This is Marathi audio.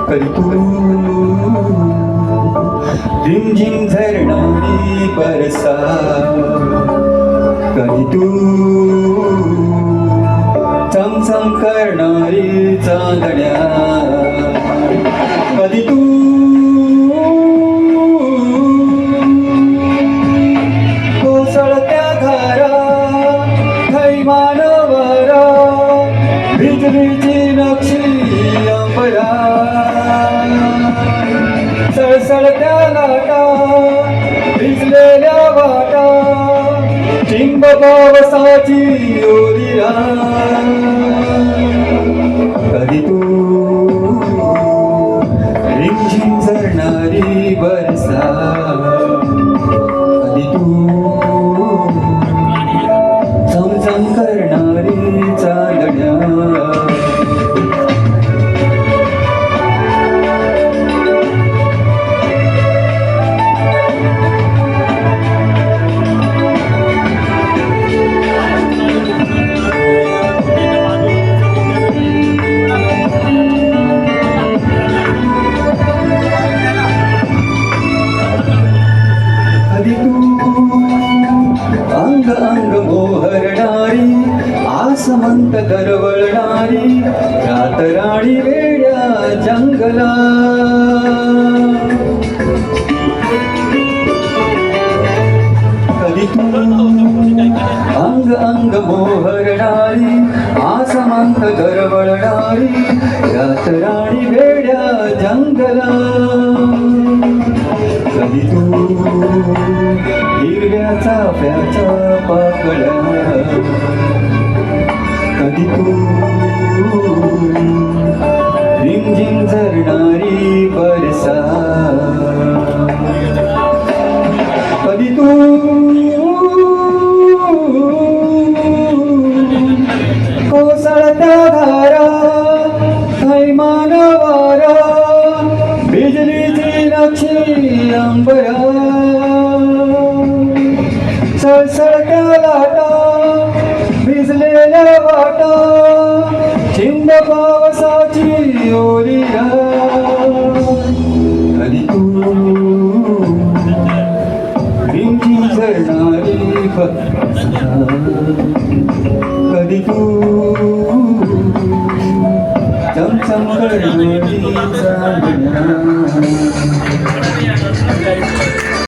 कधी तू रिमझिम झरणारी बरसा, कधी तू चमचम करणारी चांदण्या, कधी तू कोसळत्या धारा थैमानवारा, भिजलीची नक्षी अंबरा, सळसळत्या लाटा भिजलेल्या वाटा, चिंब पावसाची ओलिया, कधी तू रिमझिम झरणारी बरसा, कधी तू चमचम करणारी चांदण्या. कधी तू अंग अंग मोहरणारी, आसमंत दरवळणारी, रातराणी वेड्या जंगला, कधी तू अंग अंग मोहरणारी, आसमंत दरवळणारी, रातराणी वेड्या जंगला, कधी तू हिरव्या चाफ्याच्या पाकळ्या, कधी तू रिमझिम झरणारी बरसा, कधी तू कोसळत्या धारा थैमान वारा, बिजलीची नक्षी अंबरा, सळसळत्या लाटा भिजलेल्या वाटा, चिंब पावसाची ओलिया, कधी तू रिमझिम झरणारी बरसा, कधी तू चमचम करणारी चांदण्या.